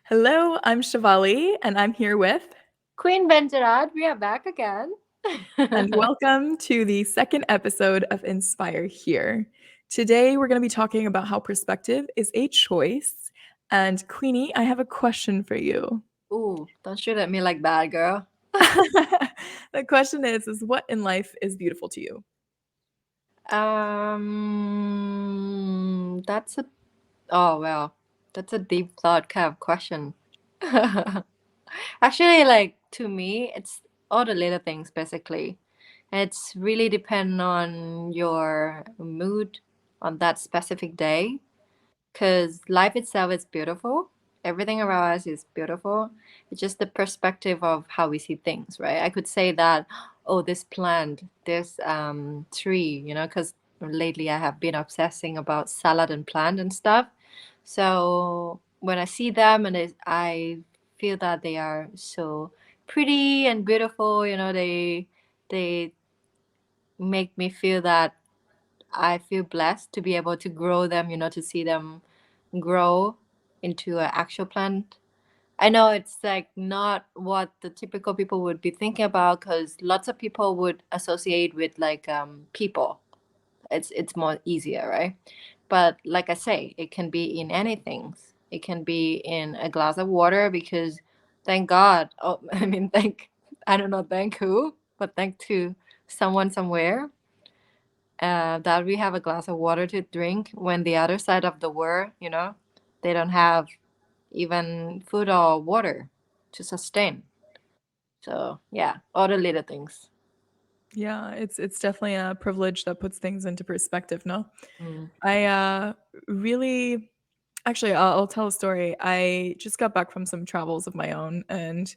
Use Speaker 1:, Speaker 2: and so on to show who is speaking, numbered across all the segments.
Speaker 1: Hello, I'm Shivali, and I'm here with,
Speaker 2: Queen Benjarad, we are back again.
Speaker 1: and welcome to the second episode of InspirHere. Today, we're going to be talking about how perspective is a choice. And Queenie, I have a question for you.
Speaker 2: Ooh, don't shoot at me like that, girl.
Speaker 1: The question is what in life is beautiful to you?
Speaker 2: That's a oh well, that's a deep thought kind of question. Actually, like to me, it's all the little things basically. It's really depend on your mood on that specific day. Because life itself is beautiful. Everything around us is beautiful. It's just the perspective of how we see things, right? I could say that, oh, this plant, this tree, because lately I have been obsessing about salad and plant and stuff. So when I see them and I feel that they are so pretty and beautiful, they make me feel that I feel blessed to be able to grow them, to see them grow into an actual plant. I know it's like not what the typical people would be thinking about because lots of people would associate with like people. It's more easier, right? But like I say, it can be in anything. It can be in a glass of water because thank God. Oh, I mean, I don't know, thank who, but thank to someone somewhere that we have a glass of water to drink when the other side of the world, they don't have even food or water to sustain. So yeah, all the little things.
Speaker 1: Yeah, it's definitely a privilege that puts things into perspective, no?
Speaker 2: Mm.
Speaker 1: I really actually I'll tell a story. I just got back from some travels of my own and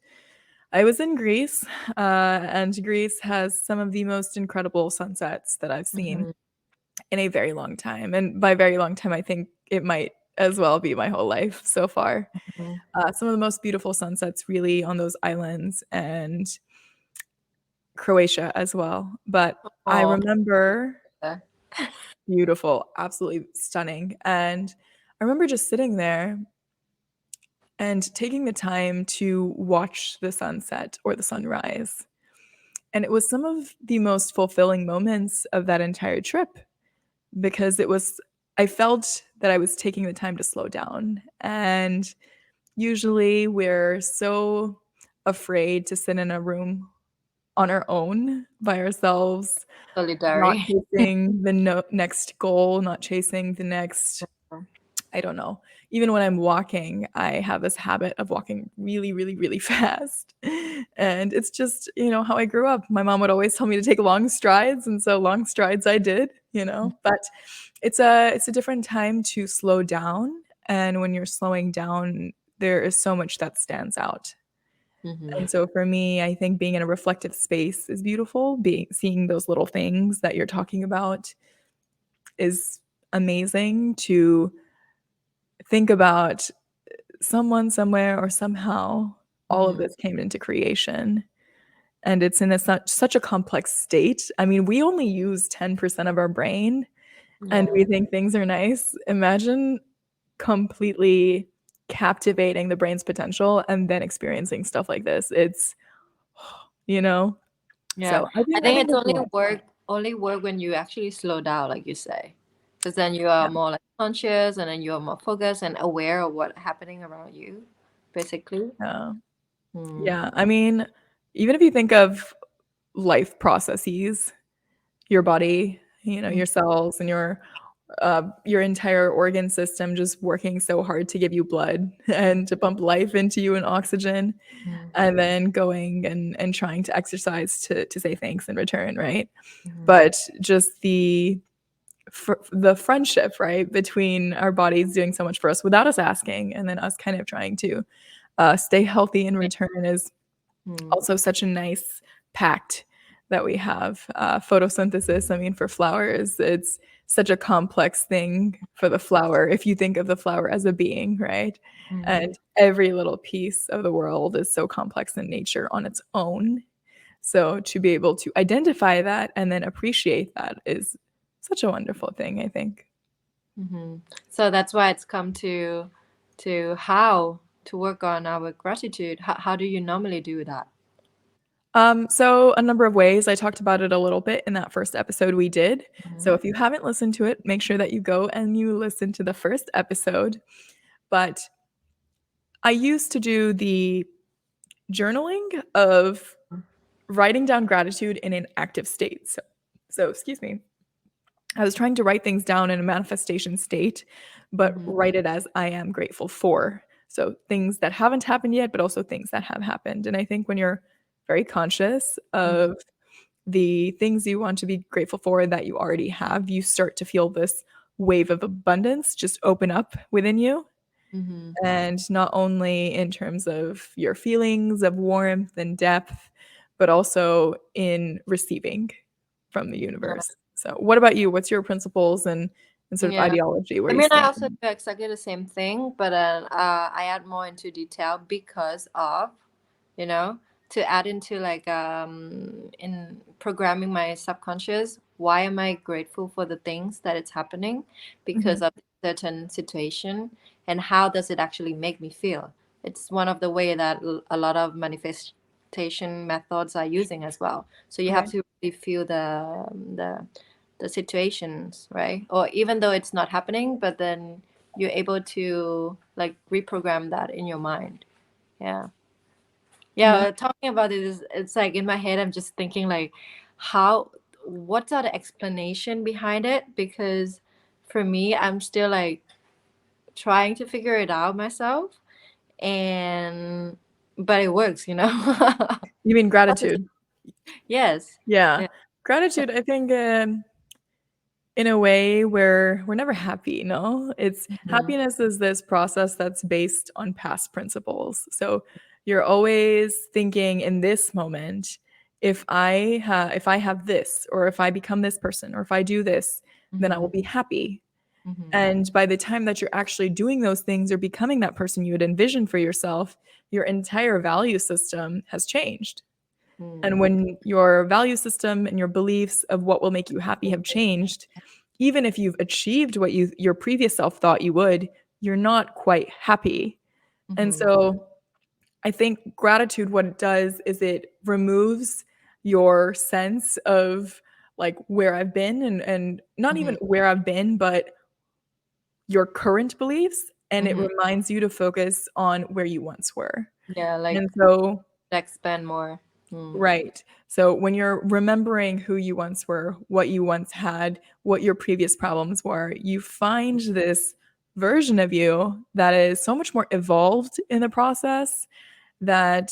Speaker 1: I was in Greece, and Greece has some of the most incredible sunsets that I've seen
Speaker 2: Mm-hmm.
Speaker 1: in a very long time. And by very long time, I think it might as well be my whole life so far. Some of the most beautiful sunsets, really, on those islands and Croatia as well. But I
Speaker 2: Oh,
Speaker 1: remember
Speaker 2: yeah.
Speaker 1: beautiful, absolutely stunning. And I remember just sitting there and taking the time to watch the sunset or the sunrise. And it was some of the most fulfilling moments of that entire trip because I felt that I was taking the time to slow down. And usually we're so afraid to sit in a room on our own by ourselves, not
Speaker 2: Solidary.
Speaker 1: chasing the next goal, not chasing the next, I don't know. Even when I'm walking, I have this habit of walking really, really, really fast. And it's just, how I grew up. My mom would always tell me to take long strides, and so long strides I did. But it's a different time to slow down, and when you're slowing down, there is so much that stands out.
Speaker 2: Mm-hmm.
Speaker 1: And so for me, I think being in a reflective space is beautiful. Seeing those little things that you're talking about is amazing to think about someone somewhere or somehow all of
Speaker 2: Mm-hmm.
Speaker 1: this came into creation and it's in such a complex state. I mean, we only use 10% of our brain and
Speaker 2: Yeah.
Speaker 1: we think things are nice. Imagine completely captivating the brain's potential and then experiencing stuff like this. It's, you know,
Speaker 2: Yeah.
Speaker 1: so I
Speaker 2: I
Speaker 1: think I
Speaker 2: think
Speaker 1: think
Speaker 2: it's
Speaker 1: there's a lot.
Speaker 2: only work when you actually slow down, like you say. Because then you are
Speaker 1: Yeah.
Speaker 2: more like conscious and then you are more focused and aware of what's happening around you, basically.
Speaker 1: Yeah.
Speaker 2: Mm.
Speaker 1: Yeah. I mean, even if you think of life processes, your body, your cells and your entire organ system just working so hard to give you blood and to pump life into you and oxygen,
Speaker 2: Mm-hmm.
Speaker 1: and then going and trying to exercise to say thanks in return, right?
Speaker 2: Mm-hmm.
Speaker 1: But just the friendship, right, between our bodies doing so much for us without us asking, and then us kind of trying to stay healthy in return is
Speaker 2: Mm-hmm.
Speaker 1: also such a nice pact that we have. Photosynthesis, I mean, for flowers, it's such a complex thing for the flower if you think of the flower as a being, right?
Speaker 2: Mm-hmm.
Speaker 1: And every little piece of the world is so complex in nature on its own. So to be able to identify that and then appreciate that is such a wonderful thing, I think.
Speaker 2: Mm-hmm. So that's why it's come to how work on our gratitude? How do you normally do that?
Speaker 1: So a number of ways. I talked about it a little bit in that first episode we did. So
Speaker 2: Mm-hmm.
Speaker 1: if you haven't listened to it, make sure that you go and you listen to the first episode. But I used to do the journaling of writing down gratitude in an active state. So excuse me. I was trying to write things down in a manifestation state, but
Speaker 2: Mm-hmm.
Speaker 1: write it as I am grateful for. So things that haven't happened yet, but also things that have happened. And I think when you're very conscious of the things you want to be grateful for that you already have, you start to feel this wave of abundance just open up within you.
Speaker 2: Mm-hmm.
Speaker 1: And not only in terms of your feelings of warmth and depth, but also in receiving from the universe. So, what about you? What's your principles and sort of
Speaker 2: Yeah.
Speaker 1: ideology where
Speaker 2: I
Speaker 1: you
Speaker 2: mean, I
Speaker 1: stand?
Speaker 2: also do exactly the same thing, but I add more into detail because of, you know, to add into like in programming my subconscious. Why am I grateful for the things that it's happening?
Speaker 1: Mhm.
Speaker 2: Because of certain situation, and how does it actually make me feel? It's one of the way that a lot of manifestation methods are using as well. So you have
Speaker 1: Right.
Speaker 2: to really feel the situations, right? Or even though it's not happening, but then you're able to like reprogram that in your mind. Yeah. Yeah,
Speaker 1: Yeah.
Speaker 2: talking about it is, it's like in my head I'm just thinking like how, what are the explanation behind it? Because for me I'm still like trying to figure it out myself, and but it works, you know.
Speaker 1: You mean
Speaker 2: What is it?
Speaker 1: gratitude?
Speaker 2: Yes.
Speaker 1: Yeah.
Speaker 2: Yeah.
Speaker 1: Gratitude, I think, in a way where we're never happy, no? It's
Speaker 2: Mhm.
Speaker 1: happiness is this process that's based on past principles. So you're always thinking in this moment, if I have this, or if I become this person, or if I do this, then I will
Speaker 2: Mhm.
Speaker 1: be happy.
Speaker 2: Mhm.
Speaker 1: And by the time that you're actually doing those things or becoming that person you had envisioned for yourself, your entire value system has changed. And
Speaker 2: Mm.
Speaker 1: when your value system and your beliefs of what will make you happy have changed, even if you've achieved what your previous self thought you would, you're not quite happy. And
Speaker 2: Mhm.
Speaker 1: so I think gratitude, what it does is it removes your sense of like where I've been and not even
Speaker 2: Mhm.
Speaker 1: where I've been, but your current beliefs. And it
Speaker 2: Mhm.
Speaker 1: reminds you to focus on where you once were.
Speaker 2: Yeah, like
Speaker 1: And so
Speaker 2: expand more. Mm.
Speaker 1: right. So when you're remembering who you once were, what you once had, what your previous problems were, you find this version of you that is so much more evolved in the process, that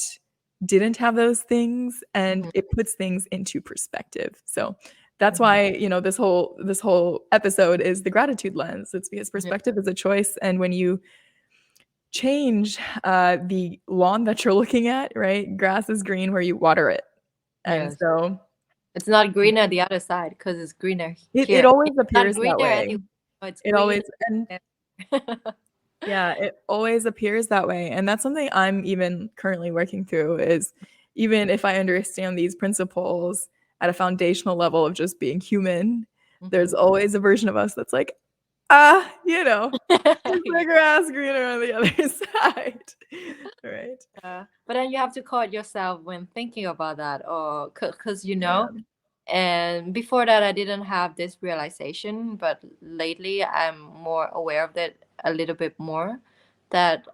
Speaker 1: didn't have those things, and
Speaker 2: Mhm.
Speaker 1: it puts things into perspective. So that's
Speaker 2: Mhm.
Speaker 1: why, this whole episode is the gratitude lens. It's because
Speaker 2: Yeah.
Speaker 1: perspective is a choice, and when you change the lawn that you're looking at, right? Grass is green where you water it. And
Speaker 2: Yes.
Speaker 1: so
Speaker 2: It's not greener the other side because it's greener
Speaker 1: it
Speaker 2: here.
Speaker 1: always
Speaker 2: It's not
Speaker 1: appears that
Speaker 2: greener
Speaker 1: way.
Speaker 2: anywhere. It's
Speaker 1: It
Speaker 2: green
Speaker 1: always and
Speaker 2: there.
Speaker 1: yeah, it always appears that way. And that's something I'm even currently working through is even if I understand these principles at a foundational level of just being human, there's
Speaker 2: Mhm.
Speaker 1: always a version of us that's like, ah, is the
Speaker 2: Yeah.
Speaker 1: grass greener on the other side? Right.
Speaker 2: But then you have to caught yourself when thinking about that, or because
Speaker 1: Yeah.
Speaker 2: and before that I didn't have this realization, but lately I'm more aware of it a little bit more. That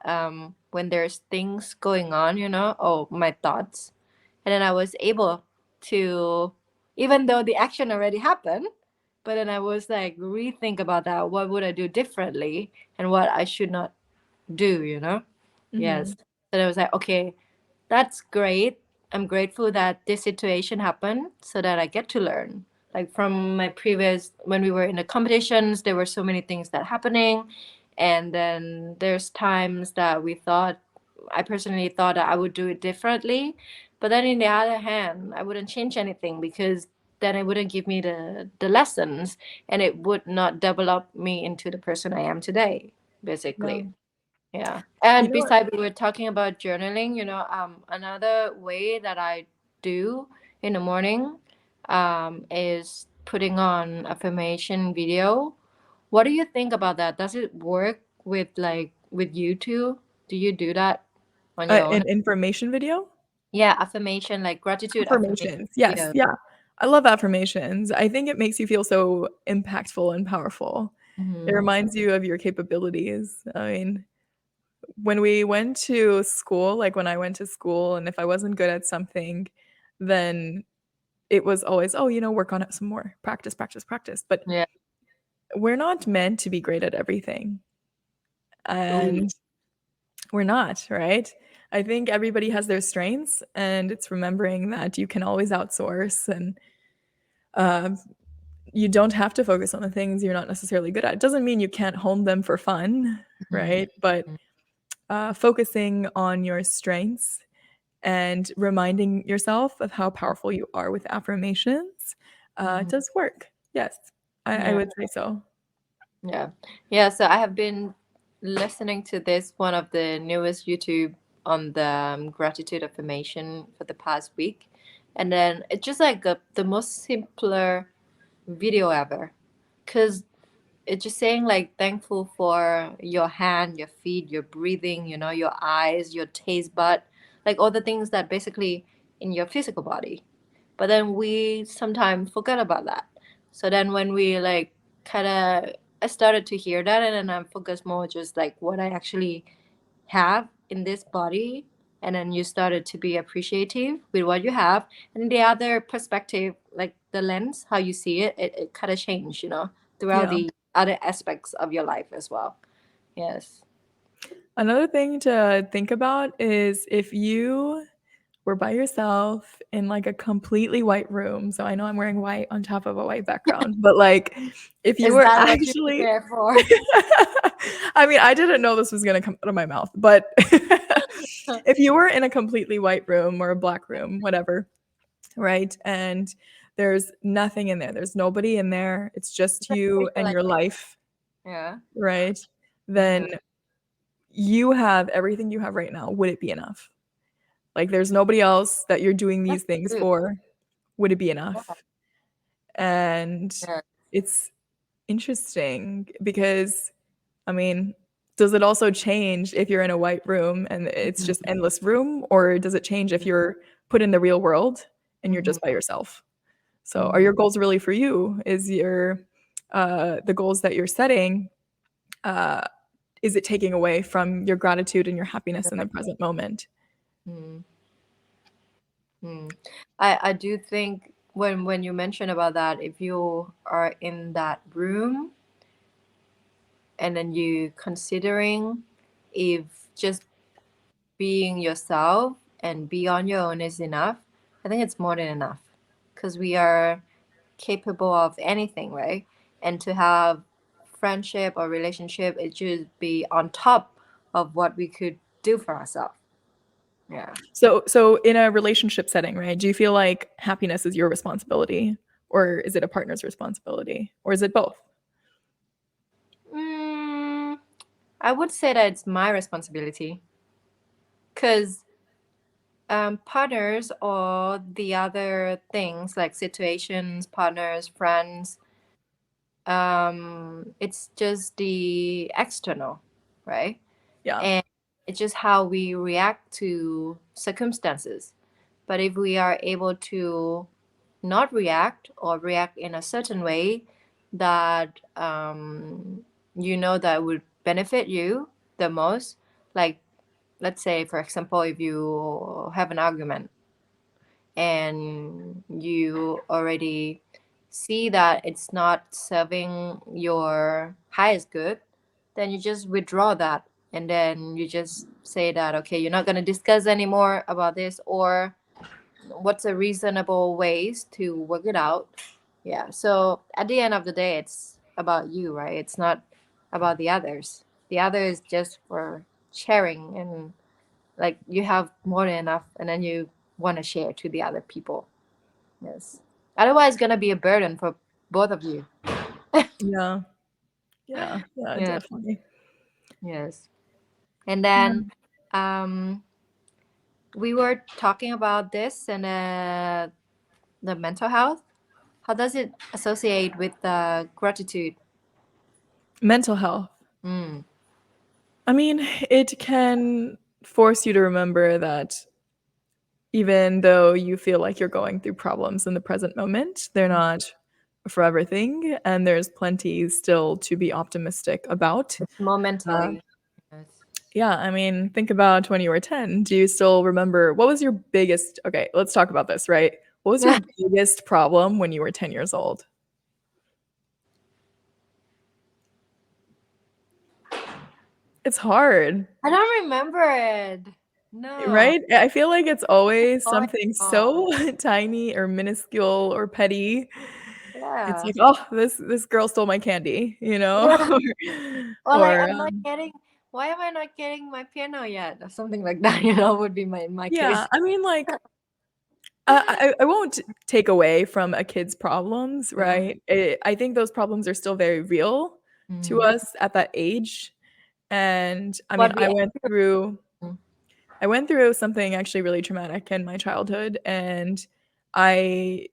Speaker 2: when there's things going on, oh, my thoughts, and then I was able to, even though the action already happened, but then I was like rethink about that. What would I do differently, and what I should not do? Yes.
Speaker 1: Mhm.
Speaker 2: Then I was like, okay, that's great. I'm grateful that this situation happened so that I get to learn. Like from my previous, when we were in the competitions, there were so many things that happening. And then there's times that I personally thought that I would do it differently. But then in the other hand, I wouldn't change anything because then it wouldn't give me the lessons, and it would not develop me into the person I am today,
Speaker 1: Yeah.
Speaker 2: basically. Yeah.
Speaker 1: You
Speaker 2: And
Speaker 1: know what?
Speaker 2: besides, we were talking about journaling, another way that I do in the morning is putting on affirmation video. What do you think about that? Does it work with with you too? Do you do that on your own?
Speaker 1: An information video?
Speaker 2: Yeah, affirmation, like gratitude affirmation
Speaker 1: Affirmations. Yes,
Speaker 2: video.
Speaker 1: yeah. I love affirmations. I think it makes you feel so impactful and powerful. It
Speaker 2: Mm-hmm.
Speaker 1: reminds you of your capabilities. I mean, when we went to school, like when I went to school, and if I wasn't good at something, then it was always, oh, work on it some more, practice, practice, practice. But
Speaker 2: Yeah.
Speaker 1: we're not meant to be great at everything.
Speaker 2: Ooh.
Speaker 1: And we're not, right? I think everybody has their strengths, and it's remembering that you can always outsource, and um, you don't have to focus on the things you're not necessarily good at. It doesn't mean you can't hone them for fun,
Speaker 2: Mm-hmm.
Speaker 1: right? But focusing on your strengths and reminding yourself of how powerful you are with affirmations
Speaker 2: Mm-hmm.
Speaker 1: does work. Yes, I
Speaker 2: Yeah.
Speaker 1: would say so.
Speaker 2: Yeah. Yeah. So I have been listening to this, one of the newest YouTube on the gratitude affirmation for the past week. And then it's just like the most simpler video ever. Because it's just saying like thankful for your hand, your feet, your breathing, your eyes, your taste bud, like all the things that basically in your physical body. But then we sometimes forget about that. So then when we like kind of, I started to hear that, and then I'm focused more just like what I actually have in this body. And then you started to be appreciative with what you have, and the other perspective, like the lens, how you see it, it kind of changed, throughout
Speaker 1: Yeah.
Speaker 2: the other aspects of your life as well. Yes.
Speaker 1: Another thing to think about is if you were by yourself in like a completely white room. So I know I'm wearing white on top of a white background, but like if you
Speaker 2: Is
Speaker 1: were
Speaker 2: that what you
Speaker 1: actually,
Speaker 2: prepare for?
Speaker 1: I mean, I didn't know this was going to come out of my mouth, but if you were in a completely white room or a black room, whatever, right? And there's nothing in there, there's nobody in there, it's just you and
Speaker 2: Like,
Speaker 1: your life,
Speaker 2: yeah.
Speaker 1: right? Then
Speaker 2: Mm-hmm.
Speaker 1: you have everything you have right now. Would it be enough? Like, there's nobody else that you're doing
Speaker 2: That's
Speaker 1: these things
Speaker 2: good.
Speaker 1: for. Would it be
Speaker 2: Yeah.
Speaker 1: enough? And
Speaker 2: Yeah.
Speaker 1: it's interesting because, I mean, does it also change if you're in a white room and it's just endless room, or does it change if you're put in the real world and you're
Speaker 2: Mm-hmm.
Speaker 1: just by yourself? So, are
Speaker 2: Mm-hmm.
Speaker 1: your goals really for you? Is your the goals that you're setting? Uh, is it taking away from your gratitude and your happiness in the present moment?
Speaker 2: Mm-hmm. Mm. I do think when you mention about that, if you are in that room and then you considering if just being yourself and be on your own is enough, I think it's more than enough, because we are capable of anything, right? And to have friendship or relationship, it should be on top of what we could do for ourselves. Yeah.
Speaker 1: So in a relationship setting, right? Do you feel like happiness is your responsibility, or is it a partner's responsibility, or is it both?
Speaker 2: Mm, I would say that it's my responsibility, because partners or the other things like situations, partners, friends, it's just the external, right?
Speaker 1: Yeah.
Speaker 2: And it's just how we react to circumstances. But if we are able to not react or react in a certain way that that would benefit you the most, like let's say for example, if you have an argument and you already see that it's not serving your highest good, then you just withdraw that, and then you just say that okay, you're not going to discuss anymore about this, or what's a reasonable ways to work it out. Yeah, so at the end of the day, it's about you, right? It's not about the others. The other is just for sharing, and like you have more than enough, and then you want to share to the other people. Yes, otherwise it's gonna be a burden for both of you.
Speaker 1: Yeah. Yeah. Yeah,
Speaker 2: Yeah.
Speaker 1: definitely.
Speaker 2: Yes. And then um we were talking about this, and the mental health, how does it associate with gratitude?
Speaker 1: Mental health.
Speaker 2: Mm.
Speaker 1: I mean, it can force you to remember that even though you feel like you're going through problems in the present moment, they're not a forever thing, and there's plenty still to be optimistic about. Uh,
Speaker 2: Momentary. Yes.
Speaker 1: yeah, I mean, think about when you were 10. Do you still remember what was your biggest okay, let's talk about this, right? What was your biggest problem when you were 10 years old? It's hard,
Speaker 2: I don't remember it. No.
Speaker 1: right? I feel like it's always
Speaker 2: Going
Speaker 1: something
Speaker 2: on.
Speaker 1: so tiny or minuscule or petty. It's
Speaker 2: Yeah.
Speaker 1: like, "Oh, this girl stole my candy," you know?
Speaker 2: Yeah. Or like
Speaker 1: Or,
Speaker 2: I'm not getting why am I not getting my piano yet? Or something like that, you know, would be my
Speaker 1: yeah,
Speaker 2: case.
Speaker 1: I mean, like, I won't take away from a kid's problems,
Speaker 2: Mm,
Speaker 1: right? I think those problems are still very real to
Speaker 2: mm.
Speaker 1: us at that age, and, I mean,
Speaker 2: What we mm,
Speaker 1: I went through something actually really traumatic in my childhood, and I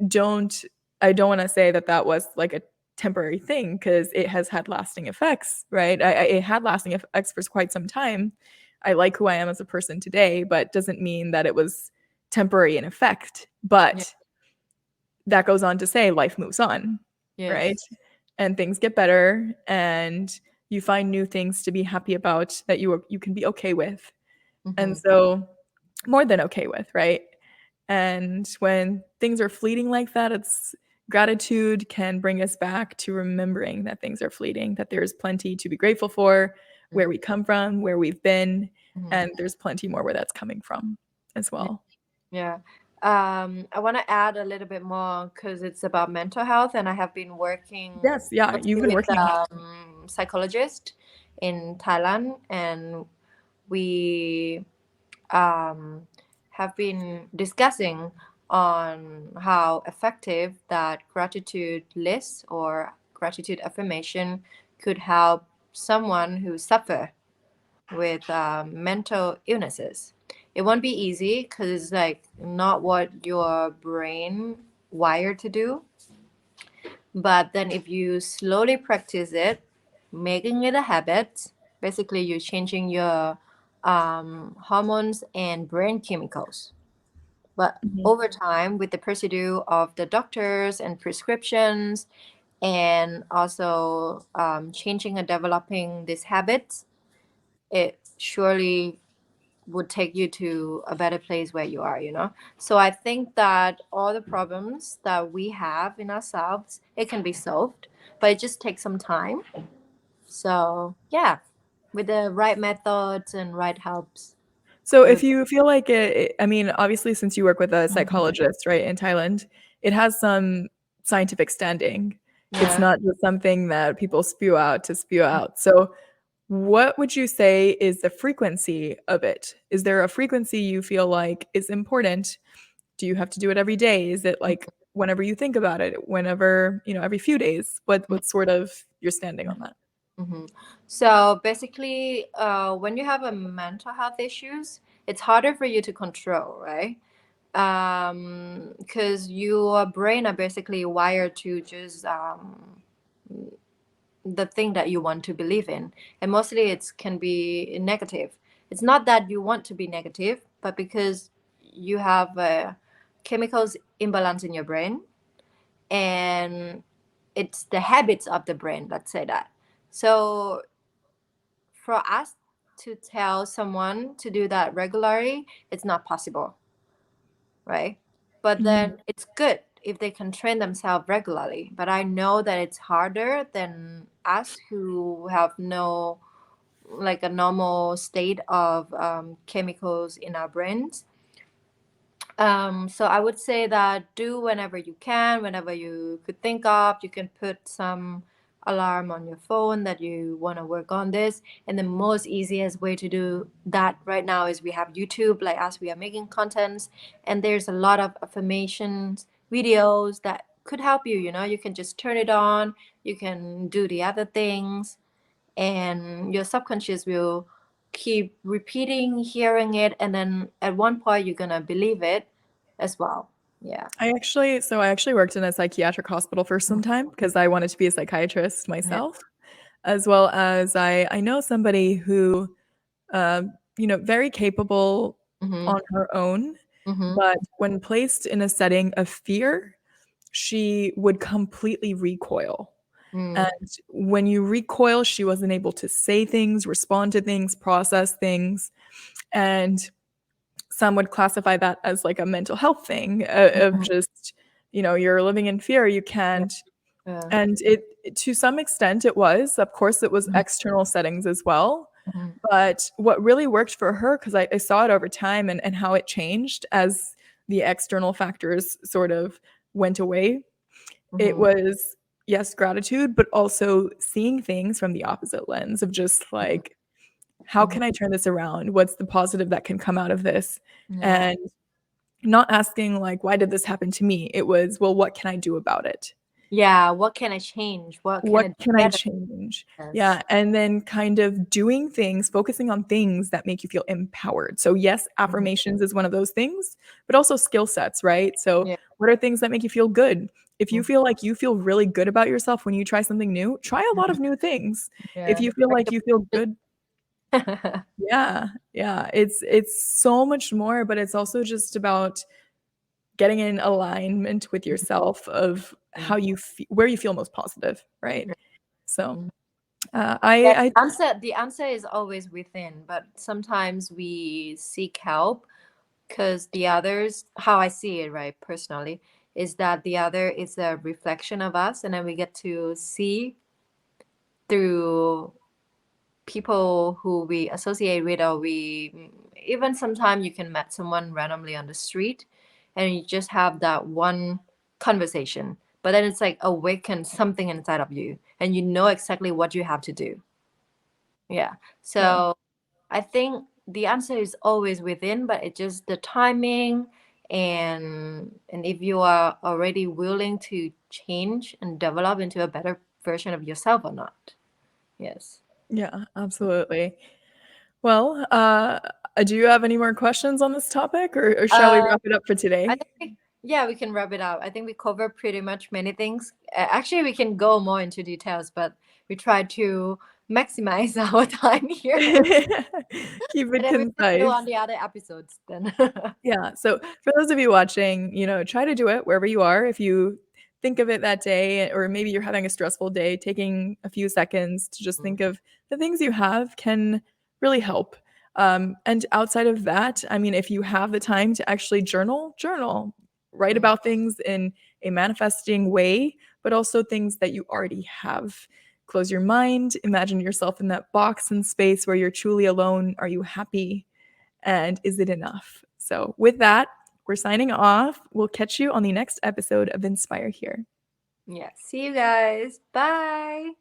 Speaker 1: don't I don't wanna say that that was, like, a temporary thing because it has had lasting effects, right? It had lasting effects for quite some time. I like who I am as a person today, but doesn't mean that it was temporary in effect.
Speaker 2: yeah,
Speaker 1: But that goes on to say life moves on, right?
Speaker 2: yes.
Speaker 1: And things get better, and you find new things to be happy about that you can be okay with. And
Speaker 2: Mm-hmm.
Speaker 1: so more than okay with, right? And when things are fleeting like that, it's gratitude can bring us back to remembering that things are fleeting, that there's plenty to be grateful for, where we come from, where we've been,
Speaker 2: Mm-hmm.
Speaker 1: and there's plenty more where that's coming from as well.
Speaker 2: Yeah. I want to add a little bit more because it's about mental health, and I have been working
Speaker 1: Yes, yeah, you've
Speaker 2: mostly
Speaker 1: been
Speaker 2: with
Speaker 1: working on it.
Speaker 2: psychologist in Thailand, and we um, have been discussing on how effective that gratitude list or gratitude affirmation could help someone who suffer with mental illnesses. It won't be easy because it's like not what your brain wired to do. But then if you slowly practice it, making it a habit, basically you're changing your hormones and brain chemicals. But
Speaker 1: Mhm.
Speaker 2: over time, with the procedure of the doctors and prescriptions, and also changing and developing these habits, it surely would take you to a better place where you are, you know? So I think that all the problems that we have in ourselves, it can be solved, but it just takes some time. So yeah, with the right methods and right helps,
Speaker 1: So
Speaker 2: it would.
Speaker 1: if you feel like I mean, obviously, since you work with a psychologist, right, in Thailand, it has some scientific standing. It's
Speaker 2: Yeah.
Speaker 1: not just something that people spew out to spew out. So what would you say is the frequency of it? Is there a frequency you feel like is important? Do you have to do it every day? Is it like whenever you think about it, whenever, every few days? What's sort of your standing on that?
Speaker 2: Mm-hmm. So basically, when you have a mental health issues, it's harder for you to control, right? Because your brain are basically wired to just the thing that you want to believe in, and mostly it can be negative. It's not that you want to be negative, but because you have chemicals imbalance in your brain, and it's the habits of the brain. Let's say that. So for us to tell someone to do that regularly, it's not possible, right? But
Speaker 1: Mhm.
Speaker 2: then it's good if they can train themselves regularly. But I know that it's harder than us who have no, like a normal state of chemicals in our brains. So I would say that do whenever you can, whenever you could think of. You can put some alarm on your phone that you want to work on this. And the most easiest way to do that right now is we have YouTube, like us, we are making contents, and there's a lot of affirmations videos that could help you. You know, you can just turn it on, you can do the other things, and your subconscious will keep repeating hearing it, and then at one point you're gonna believe it as well. Yeah.
Speaker 1: I actually worked in a psychiatric hospital for some time because I wanted to be a psychiatrist
Speaker 2: Yeah.
Speaker 1: myself. as well as I know somebody who, very capable
Speaker 2: Mm-hmm.
Speaker 1: on her own,
Speaker 2: Mm-hmm.
Speaker 1: but when placed in a setting of fear, she would completely recoil. And
Speaker 2: Mm,
Speaker 1: when you recoil, she wasn't able to say things, respond to things, process things. And some would classify that as like a mental health thing, of
Speaker 2: mhm.
Speaker 1: just, you're living in fear, you
Speaker 2: Yeah.
Speaker 1: can't.
Speaker 2: Yeah.
Speaker 1: And to some extent, it was. Of course, it was
Speaker 2: Mhm.
Speaker 1: external settings as well.
Speaker 2: Mhm.
Speaker 1: But what really worked for her, because I saw it over time and how it changed as the external factors sort of went away, it
Speaker 2: Mhm.
Speaker 1: was, yes, gratitude, but also seeing things from the opposite lens of just
Speaker 2: Mhm.
Speaker 1: like, how
Speaker 2: Mhm.
Speaker 1: can I turn this around? What's the positive that can come out of this?
Speaker 2: Yeah.
Speaker 1: And not asking, like, why did this happen to me? It was, well, what can I do about it?
Speaker 2: Yeah. What can I change? What can
Speaker 1: What
Speaker 2: I do
Speaker 1: can I
Speaker 2: better?
Speaker 1: change?
Speaker 2: Yes.
Speaker 1: Yeah, and then kind of doing things, focusing on things that make you feel empowered. So yes,
Speaker 2: Mhm.
Speaker 1: affirmations is one of those things, but also skill sets, right? So
Speaker 2: Yeah.
Speaker 1: what are things that make you feel good? If you
Speaker 2: Mhm.
Speaker 1: feel like you feel really good about yourself when you try something new, try a lot
Speaker 2: Mhm.
Speaker 1: of new things. If
Speaker 2: Yeah.
Speaker 1: you feel
Speaker 2: Break
Speaker 1: like
Speaker 2: the
Speaker 1: you feel
Speaker 2: pressure.
Speaker 1: good, yeah, yeah, it's so much more, but it's also just about getting in alignment with yourself of
Speaker 2: Mhm.
Speaker 1: how where you feel most positive, right? So
Speaker 2: Mhm.
Speaker 1: uh,
Speaker 2: Yeah,
Speaker 1: I
Speaker 2: the answer is always within, but sometimes we seek help because the others, how I see it, right, personally, is that the other is a reflection of us, and then we get to see through people who we associate with, or we even sometimes you can meet someone randomly on the street and you just have that one conversation, but then it's like awaken something inside of you and you know exactly what you have to do. Yeah.
Speaker 1: yeah.
Speaker 2: So I think the answer is always within, but it's just the timing, and if you are already willing to change and develop into a better version of yourself or not. Yes.
Speaker 1: Yeah, absolutely. Well, do you have any more questions on this topic, or shall we
Speaker 2: Uh,
Speaker 1: wrap it up for
Speaker 2: I
Speaker 1: today?
Speaker 2: think yeah, we can wrap it up. I think we covered pretty much many things. Actually, we can go more into details, but we try to maximize our time here,
Speaker 1: Keep
Speaker 2: and
Speaker 1: it
Speaker 2: then we will do on
Speaker 1: concise.
Speaker 2: the other episodes then.
Speaker 1: Yeah. So for those of you watching, try to do it wherever you are. If you think of it that day, or maybe you're having a stressful day, taking a few seconds to just think of the things you have can really help. And outside of that, I mean, if you have the time to actually journal, write
Speaker 2: Mm,
Speaker 1: about things in a manifesting way, but also things that you already have. Close your mind, imagine yourself in that box and space where you're truly alone. Are you happy? And is it enough? So, with that, we're signing off. We'll catch you on the next episode of Inspire Here.
Speaker 2: yeah. See you guys. Bye.